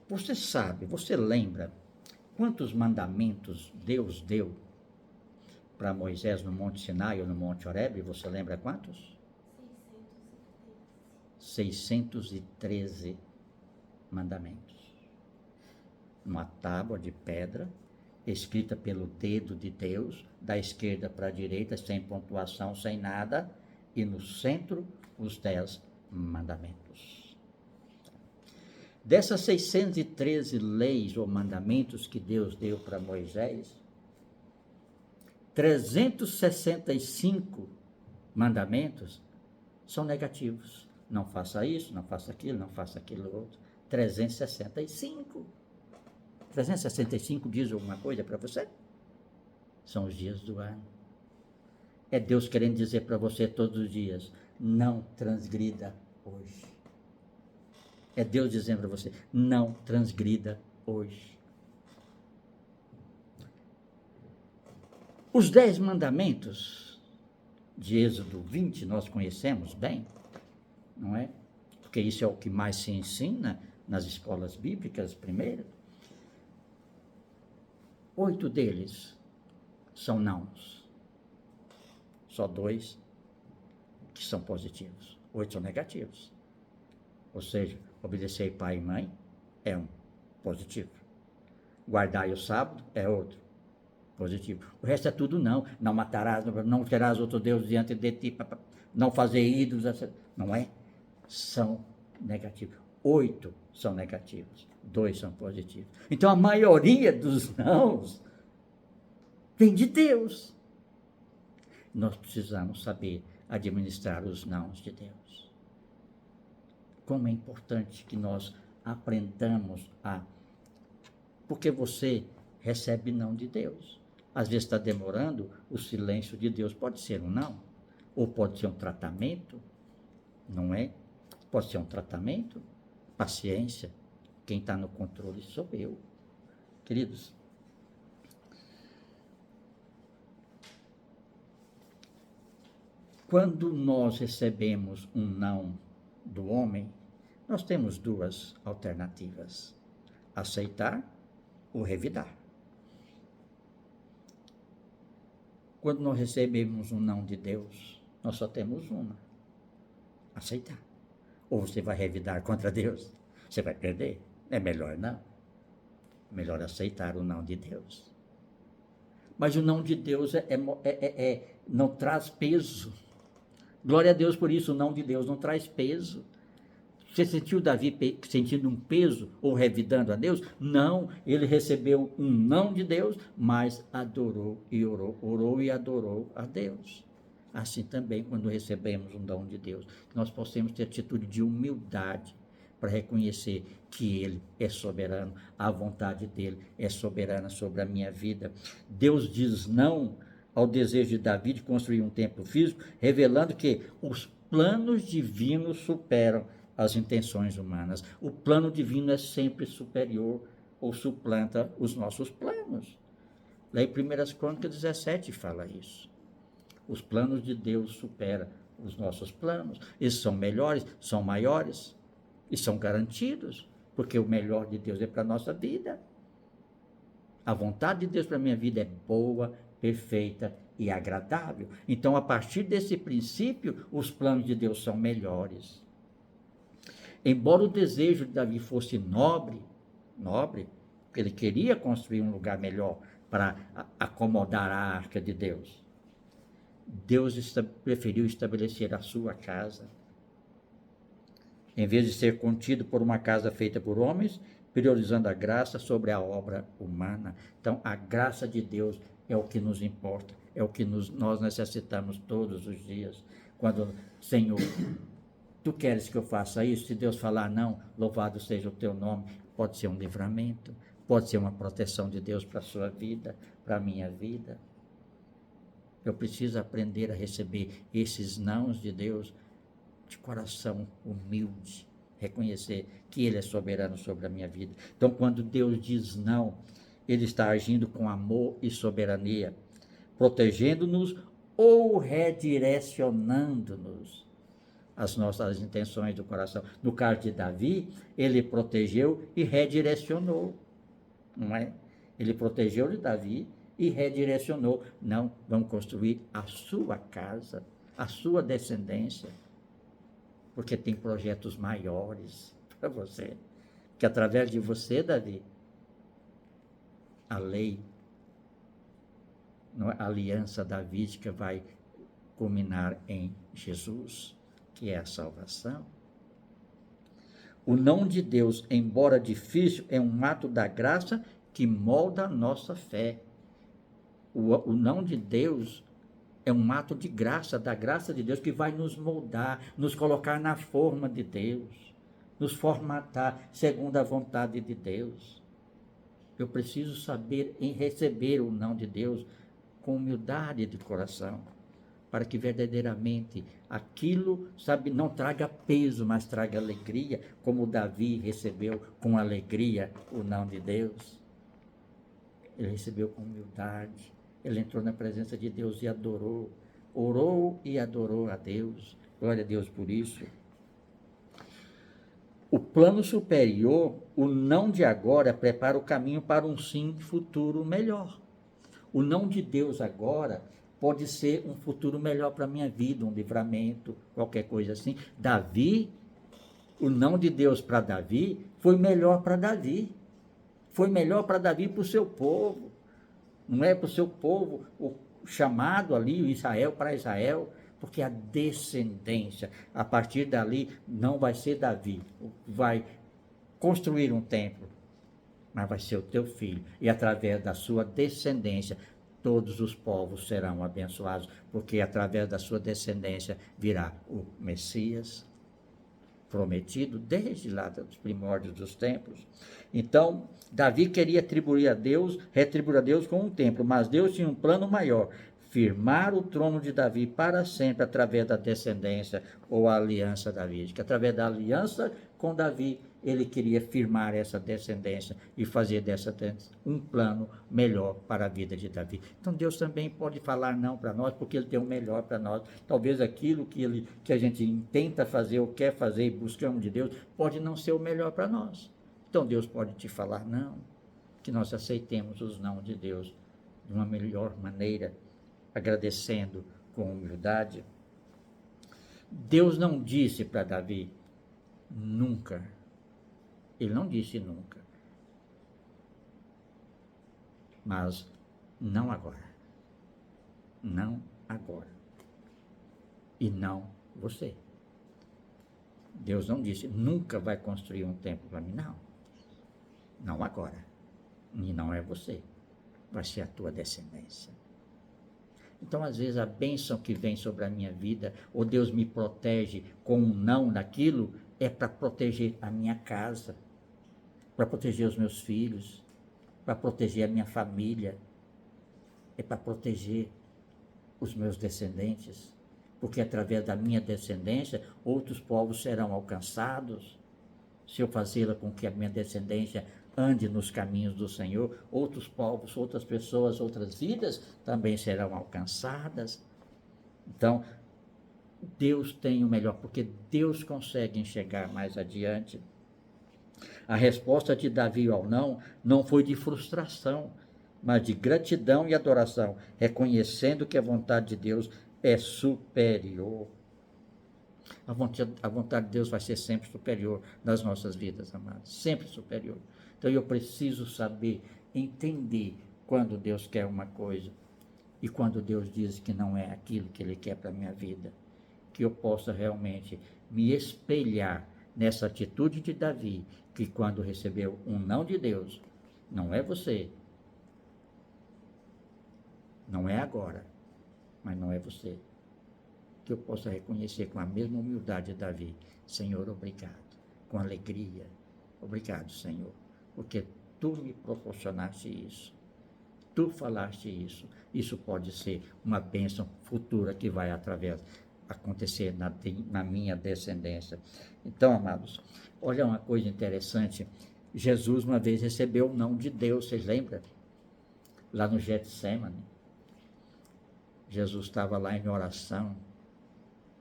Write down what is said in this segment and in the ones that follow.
Você sabe, você lembra quantos mandamentos Deus deu para Moisés no Monte Sinai ou no Monte Horebe? Você lembra quantos? 613 mandamentos. Uma tábua de pedra, escrita pelo dedo de Deus, da esquerda para a direita, sem pontuação, sem nada, e no centro, os 10 mandamentos. Dessas 613 leis ou mandamentos que Deus deu para Moisés, 365 mandamentos são negativos. Não faça isso, não faça aquilo outro. 365. 365 diz alguma coisa para você? São os dias do ano. É Deus querendo dizer para você todos os dias, não transgrida hoje. É Deus dizendo para você, não transgrida hoje. Os 10 mandamentos de Êxodo 20 nós conhecemos bem, não é? Porque isso é o que mais se ensina nas escolas bíblicas primeiro. 8 deles são nãos. Só 2 que são positivos. 8 são negativos. Ou seja, obedecer pai e mãe é um positivo. Guardar o sábado é outro positivo. O resto é tudo não. Não matarás, não terás outro Deus diante de ti, não fazer ídolos, não é? São negativos. 8 são negativos, 2 são positivos. Então a maioria dos nãos vem de Deus. Nós precisamos saber administrar os nãos de Deus. Como é importante que nós aprendamos a... Porque você recebe não de Deus. Às vezes está demorando, o silêncio de Deus pode ser um não, ou pode ser um tratamento, não é? Pode ser um tratamento, paciência. Quem está no controle sou eu. Queridos, quando nós recebemos um não do homem, nós temos 2 alternativas: aceitar ou revidar. Quando nós recebemos um não de Deus, nós só temos uma: aceitar. Ou você vai revidar contra Deus, você vai perder. É melhor não. Melhor aceitar o não de Deus. Mas o não de Deus não traz peso. Glória a Deus por isso, o não de Deus não traz peso. Você sentiu Davi sentindo um peso ou revidando a Deus? Não, ele recebeu um não de Deus, mas adorou e orou e adorou a Deus. Assim também, quando recebemos um dom de Deus, nós possamos ter atitude de humildade para reconhecer que Ele é soberano, a vontade dEle é soberana sobre a minha vida. Deus diz não ao desejo de Davi de construir um templo físico, revelando que os planos divinos superam as intenções humanas. O plano divino é sempre superior ou suplanta os nossos planos. Lá em 1 Crônicas 17 fala isso. Os planos de Deus superam os nossos planos. Eles são melhores, são maiores e são garantidos, porque o melhor de Deus é para a nossa vida. A vontade de Deus para a minha vida é boa, perfeita e agradável. Então, a partir desse princípio, os planos de Deus são melhores. Embora o desejo de Davi fosse nobre, ele queria construir um lugar melhor para acomodar a arca de Deus. Deus preferiu estabelecer a sua casa. Em vez de ser contido por uma casa feita por homens, priorizando a graça sobre a obra humana. Então, a graça de Deus é o que nos importa, é o que nós necessitamos todos os dias. Quando, Senhor, tu queres que eu faça isso? Se Deus falar não, louvado seja o teu nome. Pode ser um livramento, pode ser uma proteção de Deus para a sua vida, para a minha vida. Eu preciso aprender a receber esses nãos de Deus de coração humilde, reconhecer que Ele é soberano sobre a minha vida. Então, quando Deus diz não, Ele está agindo com amor e soberania, protegendo-nos ou redirecionando-nos as nossas intenções do coração. No caso de Davi, ele protegeu e redirecionou, não é? Ele protegeu de Davi e redirecionou. Não, vamos construir a sua casa, a sua descendência, porque tem projetos maiores para você, que através de você, Davi, a lei, a aliança davídica vai culminar em Jesus, que é a salvação. O não de Deus, embora difícil, é um ato da graça que molda a nossa fé. O não de Deus é um ato de graça, da graça de Deus, que vai nos moldar, nos colocar na forma de Deus, nos formatar segundo a vontade de Deus. Eu preciso saber em receber o não de Deus com humildade de coração, para que verdadeiramente aquilo, sabe, não traga peso, mas traga alegria, como Davi recebeu com alegria o não de Deus. Ele recebeu com humildade, ele entrou na presença de Deus e adorou, orou e adorou a Deus. Glória a Deus por isso. O plano superior, o não de agora, prepara o caminho para um sim futuro melhor. O não de Deus agora pode ser um futuro melhor para a minha vida, um livramento, qualquer coisa assim. Davi, o não de Deus para Davi foi melhor para Davi. Foi melhor para Davi e para o seu povo. Não é para o seu povo, o chamado ali, o Israel para Israel, porque a descendência, a partir dali, não vai ser Davi, vai construir um templo, mas vai ser o teu filho, e através da sua descendência, todos os povos serão abençoados, porque através da sua descendência virá o Messias, prometido desde lá dos primórdios dos tempos. Então, Davi queria retribuir a Deus com um templo, mas Deus tinha um plano maior, firmar o trono de Davi para sempre através da descendência ou a aliança davídica. Através da aliança com Davi, ele queria firmar essa descendência e fazer dessa um plano melhor para a vida de Davi. Então Deus também pode falar não para nós, porque ele tem o melhor para nós. Talvez aquilo que a gente tenta fazer ou quer fazer e buscamos de Deus, pode não ser o melhor para nós. Então Deus pode te falar não, que nós aceitemos os não de Deus de uma melhor maneira, agradecendo com humildade. Deus não disse para Davi, nunca. Ele não disse nunca. Mas não agora. Não agora. E não você. Deus não disse, nunca vai construir um templo para mim. Não. Não agora. E não é você. Vai ser a tua descendência. Então, às vezes, a bênção que vem sobre a minha vida, ou Deus me protege com um não naquilo, é para proteger a minha casa, para proteger os meus filhos, para proteger a minha família, é para proteger os meus descendentes, porque através da minha descendência, outros povos serão alcançados. Se eu fazê-la com que a minha descendência ande nos caminhos do Senhor, outros povos, outras pessoas, outras vidas também serão alcançadas. Então, Deus tem o melhor, porque Deus consegue enxergar mais adiante. A resposta de Davi ao não foi de frustração, mas de gratidão e adoração, reconhecendo que a vontade de Deus é superior. A vontade de Deus vai ser sempre superior nas nossas vidas, amados, sempre superior. Então eu preciso saber, entender quando Deus quer uma coisa e quando Deus diz que não é aquilo que Ele quer para a minha vida. Que eu possa realmente me espelhar nessa atitude de Davi, que quando recebeu um não de Deus, não é você, não é agora, mas não é você. Que eu possa reconhecer com a mesma humildade de Davi, Senhor, obrigado, com alegria, obrigado, Senhor, porque Tu me proporcionaste isso, Tu falaste isso, isso pode ser uma bênção futura que vai acontecer na minha descendência. Então, amados, olha uma coisa interessante, Jesus uma vez recebeu o não de Deus, vocês lembram? Lá no Getsemane, Jesus estava lá em oração,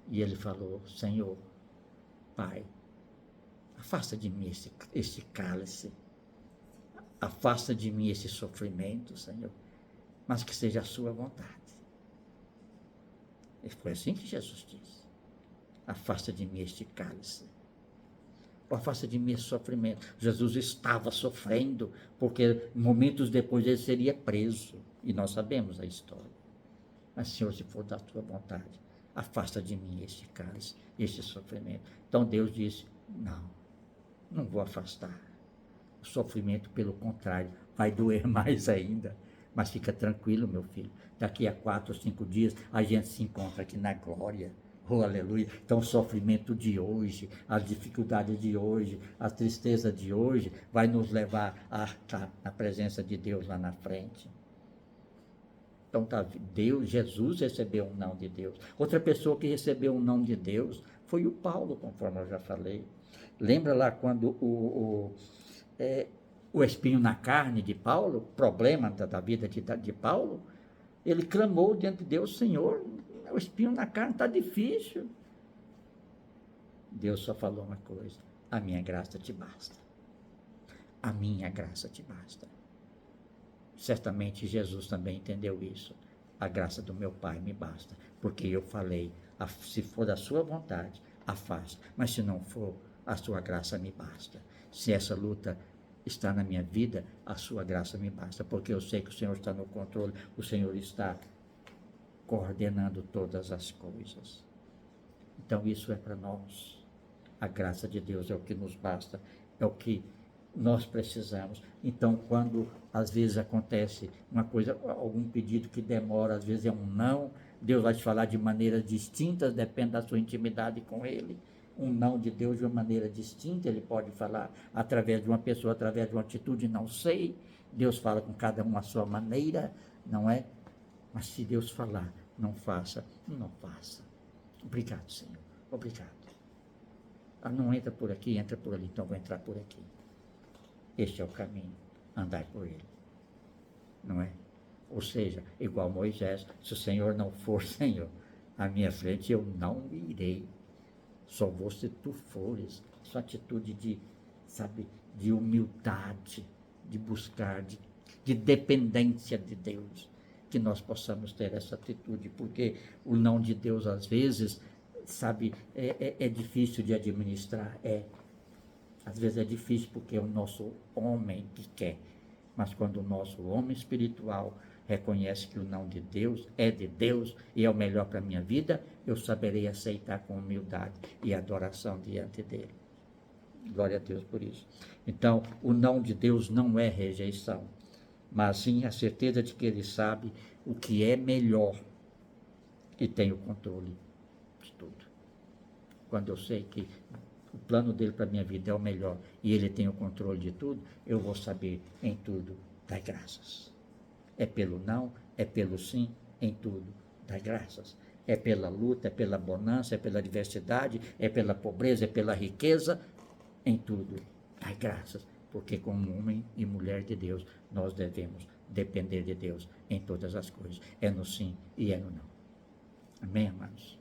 E ele falou: Senhor, Pai, afasta de mim esse cálice, afasta de mim esse sofrimento, Senhor, mas que seja a sua vontade. E foi assim que Jesus disse: afasta de mim este cálice, afasta de mim esse sofrimento. Jesus estava sofrendo, porque momentos depois ele seria preso, e nós sabemos a história. Mas, Senhor, se for da tua vontade, afasta de mim este cálice, este sofrimento. Então Deus disse: não vou afastar. O sofrimento, pelo contrário, vai doer mais ainda. Mas fica tranquilo, meu filho. Daqui a 4 ou 5 dias, a gente se encontra aqui na glória. Oh, aleluia. Então, o sofrimento de hoje, as dificuldades de hoje, a tristeza de hoje, vai nos levar a estar na presença de Deus lá na frente. Então, Jesus recebeu um não de Deus. Outra pessoa que recebeu um não de Deus foi o Paulo, conforme eu já falei. Lembra lá quando o espinho na carne de Paulo, problema da vida de Paulo, ele clamou diante de Deus: Senhor, o espinho na carne está difícil. Deus só falou uma coisa: a minha graça te basta. A minha graça te basta. Certamente Jesus também entendeu isso. A graça do meu Pai me basta, porque eu falei: se for da sua vontade, afasta, mas se não for, a sua graça me basta. Se essa luta está na minha vida, a sua graça me basta, porque eu sei que o Senhor está no controle, o Senhor está coordenando todas as coisas. Então isso é para nós. A graça de Deus é o que nos basta, é o que nós precisamos. Então, quando às vezes acontece uma coisa, algum pedido que demora, às vezes é um não, Deus vai te falar de maneiras distintas, depende da sua intimidade com Ele. Um não de Deus de uma maneira distinta, Ele pode falar através de uma pessoa, através de uma atitude, não sei. Deus fala com cada um à sua maneira, não é? Mas se Deus falar, não faça, não faça. Obrigado, Senhor. Obrigado. Não entra por aqui, entra por ali, então vou entrar por aqui. Este é o caminho, andar por ele. Não é? Ou seja, igual Moisés, se o Senhor não for, Senhor, à minha frente, eu não irei. Só vou se tu fores. Sua atitude de humildade, de buscar, de dependência de Deus. Que nós possamos ter essa atitude, porque o não de Deus, às vezes, é difícil de administrar. Às vezes é difícil porque é o nosso homem que quer. Mas quando o nosso homem espiritual reconhece que o não de Deus é de Deus e é o melhor para a minha vida, eu saberei aceitar com humildade e adoração diante dele. Glória a Deus por isso. Então, o não de Deus não é rejeição, mas sim a certeza de que ele sabe o que é melhor e tem o controle de tudo. Quando eu sei que o plano dele para a minha vida é o melhor e ele tem o controle de tudo, eu vou saber em tudo dar graças. É pelo não, é pelo sim, em tudo dar graças. É pela luta, é pela bonança, é pela adversidade, é pela pobreza, é pela riqueza, em tudo dar graças. Porque como homem e mulher de Deus, nós devemos depender de Deus em todas as coisas. É no sim e é no não. Amém, amados?